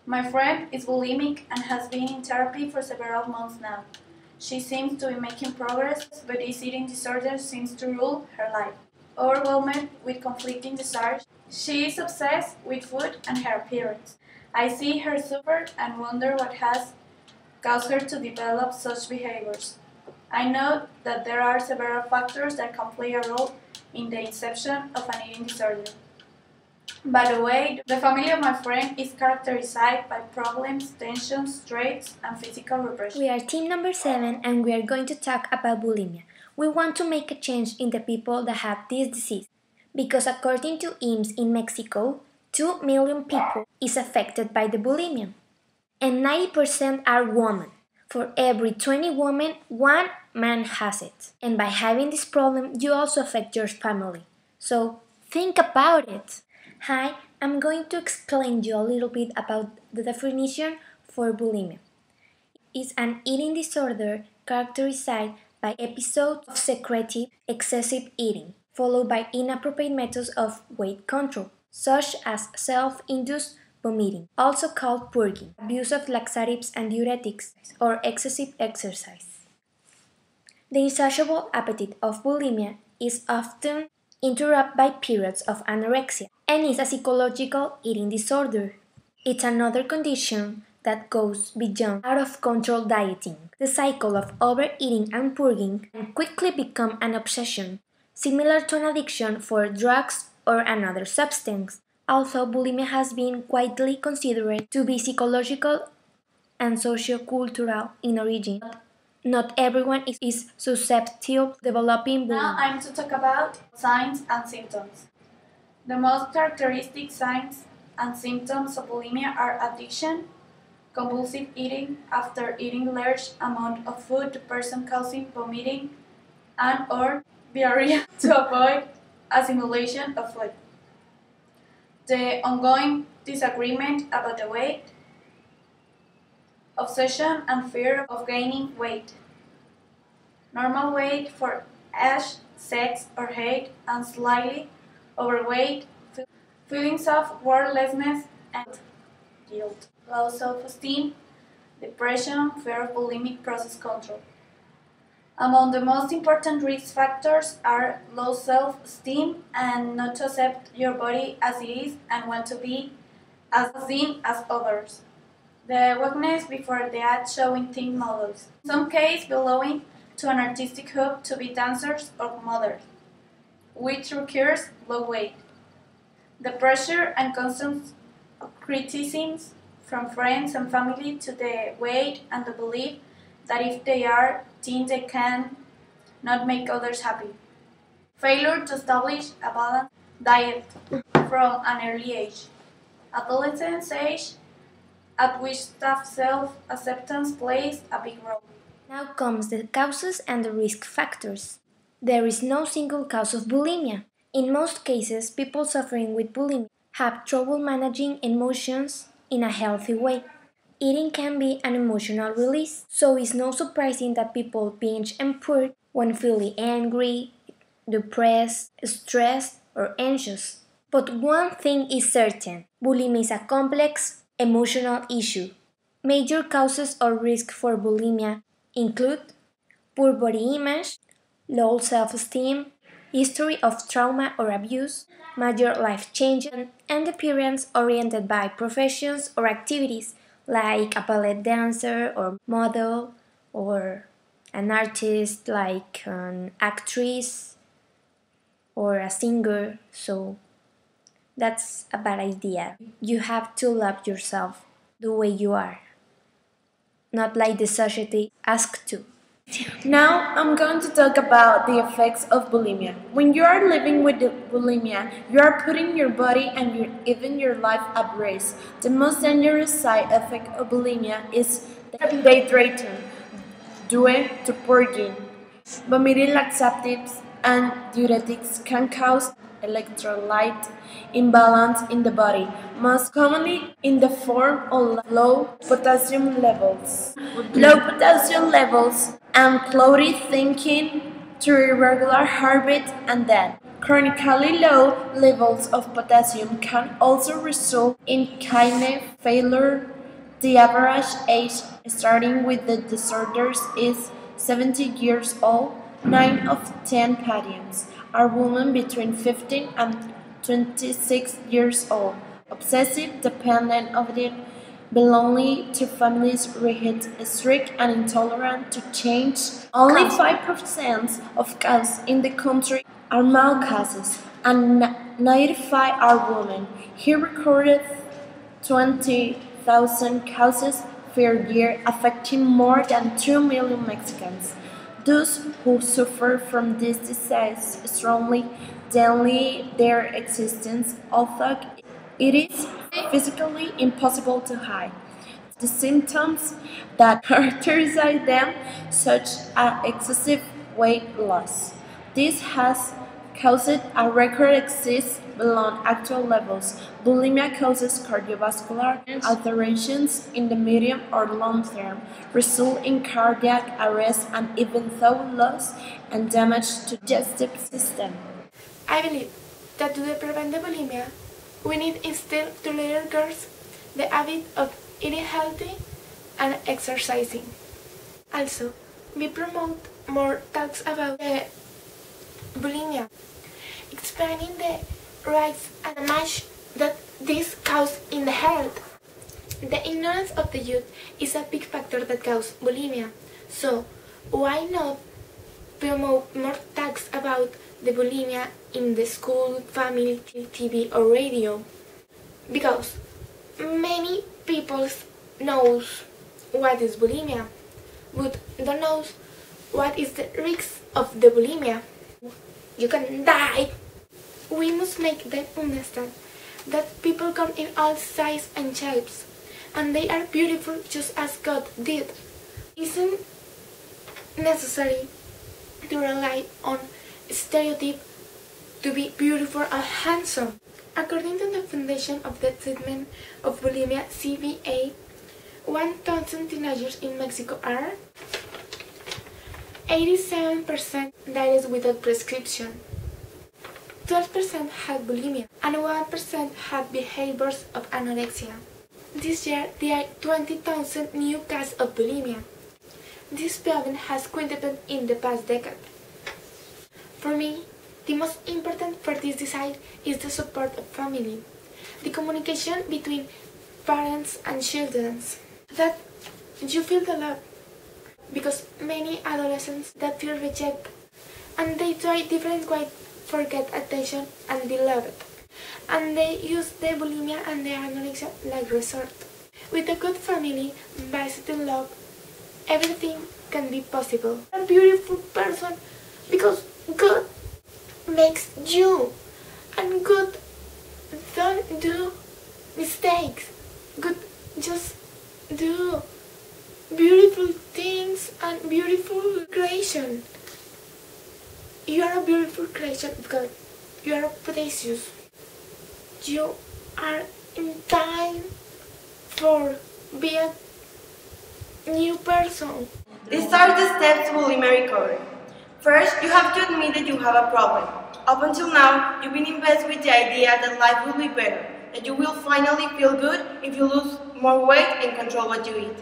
My friend is bulimic and has been in therapy for several months now. She seems to be making progress, but this eating disorder seems to rule her life. Overwhelmed with conflicting desires, she is obsessed with food and her appearance. I see her suffer and wonder what has caused her to develop such behaviors. I know that there are several factors that can play a role in the inception of an eating disorder. By the way, the family of my friend is characterized by problems, tensions, traits, and physical repression. We are team number 7 and we are going to talk about bulimia. We want to make a change in the people that have this disease because according to IMSS in Mexico, 2 million people is affected by the bulimia and 90% are women. For every 20 women, 1 man has it. And by having this problem, you also affect your family. So think about it. Hi, I'm going to explain you a little bit about the definition for bulimia. It's an eating disorder characterized by episodes of secretive, excessive eating, followed by inappropriate methods of weight control, such as self-induced vomiting, also called purging, abuse of laxatives and diuretics, or excessive exercise. The insatiable appetite of bulimia is often interrupted by periods of anorexia and is a psychological eating disorder. It's another condition that goes beyond out-of-control dieting. The cycle of overeating and purging can quickly become an obsession, similar to an addiction for drugs or another substance. Although bulimia has been widely considered to be psychological and socio-cultural in origin, not everyone is susceptible to developing bulimia. Now I'm to talk about signs and symptoms. The most characteristic signs and symptoms of bulimia are addiction, compulsive eating after eating large amount of food, the person causing vomiting and or diarrhea to avoid assimilation of food. The ongoing disagreement about the weight, obsession and fear of gaining weight, normal weight for age, sex or height, and slightly overweight, feelings of worthlessness and guilt, low self-esteem, depression, fear of bulimic process control. Among the most important risk factors are low self-esteem and not to accept your body as it is and want to be as thin as others. The weakness before the ad showing thin models. In some cases belonging to an artistic hope to be dancers or models, which requires low weight. The pressure and constant criticisms from friends and family to the weight and the belief that if they are thin they can not make others happy. Failure to establish a balanced diet from an early age. Adolescence age at which self-acceptance plays a big role. Now comes the causes and the risk factors. There is no single cause of bulimia. In most cases, people suffering with bulimia have trouble managing emotions in a healthy way. Eating can be an emotional release, so it's no surprising that people binge and purge when feeling angry, depressed, stressed, or anxious. But one thing is certain, bulimia is a complex emotional issue. Major causes or risk for bulimia include poor body image, low self-esteem, history of trauma or abuse, major life changes, and appearance oriented by professions or activities like a ballet dancer or model, or an artist like an actress or a singer. So that's a bad idea. You have to love yourself the way you are, not like the society asks to. Now I'm going to talk about the effects of bulimia. When you are living with bulimia, you are putting your body and even your life at risk. The most dangerous side effect of bulimia is dehydration due to purging. Vomiting laxatives and diuretics can cause electrolyte imbalance in the body, most commonly in the form of low potassium levels. Low potassium levels and cloudy thinking to irregular heartbeat and death. Chronically low levels of potassium can also result in kidney failure. The average age starting with the disorders is 70 years old. 9 of 10 patients are women between 15 and 26 years old. Obsessive dependent of it belonging to families rigid, strict, and intolerant to change. Only 5% of cows in the country are male cases, and 95 are women. He recorded 20,000 cases per year, affecting more than 2 million Mexicans. Those who suffer from this disease strongly deny their existence, although it is physically impossible to hide. The symptoms that characterize them, such as excessive weight loss. This has caused a record exists below actual levels. Bulimia causes cardiovascular alterations in the medium or long term, result in cardiac arrest and even though loss and damage to digestive system. I believe that to prevent the bulimia, we need instill to little girls the habit of eating healthy and exercising. Also, we promote more talks about the bulimia, explaining the risks and damage that this causes in the health. The ignorance of the youth is a big factor that causes bulimia, so why not promote more talks about the bulimia in the school, family, TV or radio? Because many people knows what is bulimia, but don't know what is the risk of the bulimia. You can die. We must make them understand that people come in all sizes and shapes, and they are beautiful just as God did. It isn't necessary to rely on stereotypes to be beautiful or handsome. According to the Foundation of the Treatment of Bulimia (CBA), 1,000 teenagers in Mexico are 87% died without prescription, 12% had bulimia, and 1% had behaviors of anorexia. This year, there are 20,000 new cases of bulimia. This problem has quintupled in the past decade. For me, the most important for this disease is the support of family, the communication between parents and children, that you feel the love, because many adolescents that feel rejected and they try different ways to get attention and be loved, and they use the bulimia and the anorexia like resort. With a good family based in love, everything can be possible. A beautiful person because God makes you, and God don't do mistakes. God just do beautiful things and beautiful creation. You are a beautiful creation of God. You are precious. You are in time for be a new person. These are the steps to bulimia recovery. First, you have to admit that you have a problem. Up until now, you've been invested with the idea that life will be better, that you will finally feel good if you lose more weight and control what you eat.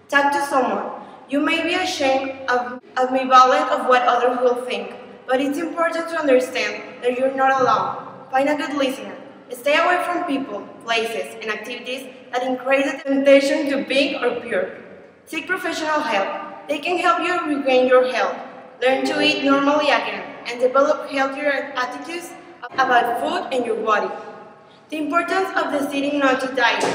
Talk to someone. You may be ashamed of ambivalent of what others will think, but it's important to understand that you're not alone. Find a good listener. Stay away from people, places, and activities that increase the temptation to binge or purge. Seek professional help. They can help you regain your health, learn to eat normally again, and develop healthier attitudes about food and your body. The importance of deciding not to diet.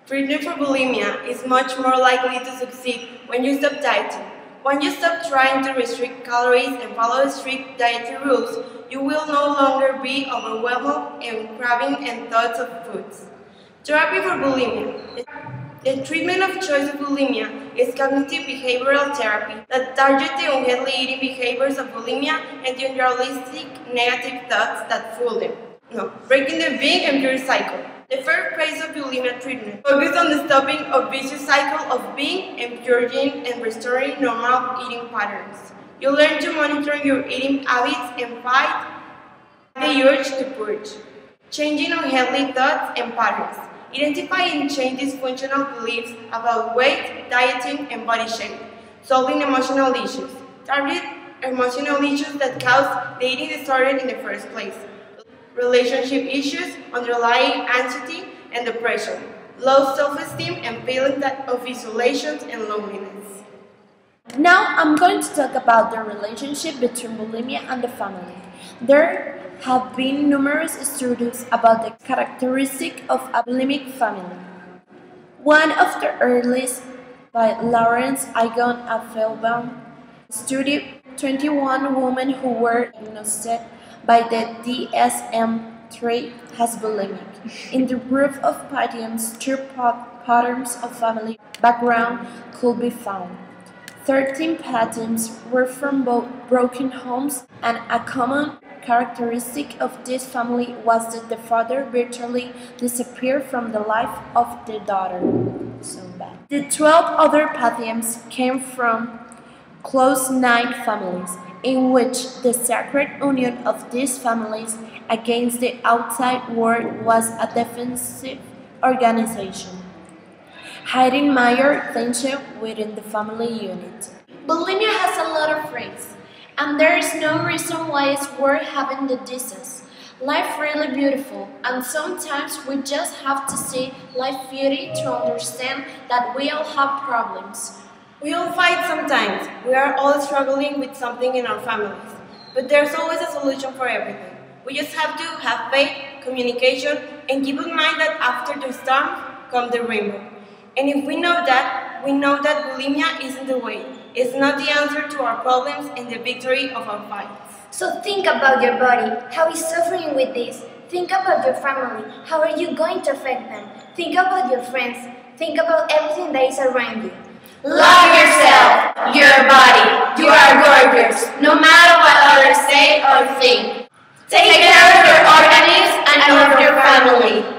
Treatment for bulimia is much more likely to succeed when you stop dieting. When you stop trying to restrict calories and follow strict dietary rules, you will no longer be overwhelmed and craving and thoughts of foods. Therapy for bulimia. The treatment of choice of bulimia is cognitive behavioral therapy that targets the unhealthy eating behaviors of bulimia and the unrealistic negative thoughts that fuel them. Breaking the binge and purge cycle. The first phase of bulimia treatment focuses on the stopping of vicious cycle of binge and purging and restoring normal eating patterns. You learn to monitor your eating habits and fight The urge to purge. Changing unhealthy thoughts and patterns. Identify and change dysfunctional beliefs about weight, dieting, and body shape. Solving emotional issues. Target emotional issues that cause the eating disorder in the first place. Relationship issues, underlying anxiety and depression. Low self-esteem and feelings of isolation and loneliness. Now I'm going to talk about the relationship between bulimia and the family. There have been numerous studies about the characteristic of a bulimic family. One of the earliest, by Lawrence Igon Affelbaum, studied 21 women who were diagnosed by the DSM-3 as bulimic. In the group of patients, two patterns of family background could be found. 13 patients were from both broken homes, and a common characteristic of this family was that the father virtually disappeared from the life of the daughter. So bad. The 12 other patients came from close-knit families, in which the sacred union of these families against the outside world was a defensive organization, hiding major tension within the family unit. Bulimia has a lot of risks, and there is no reason why it's worth having the disease. Life really beautiful, and sometimes we just have to see life beauty to understand that we all have problems. We all fight sometimes. We are all struggling with something in our families. But there's always a solution for everything. We just have to have faith, communication, and keep in mind that after the storm comes the rainbow. And if we know that bulimia isn't the way. It's not the answer to our problems and the victory of our fights. So think about your body, how is suffering with this. Think about your family, how are you going to affect them. Think about your friends, think about everything that is around you. Love yourself, your body, you are gorgeous, no matter what others say or think. Take care of your organism and of your family.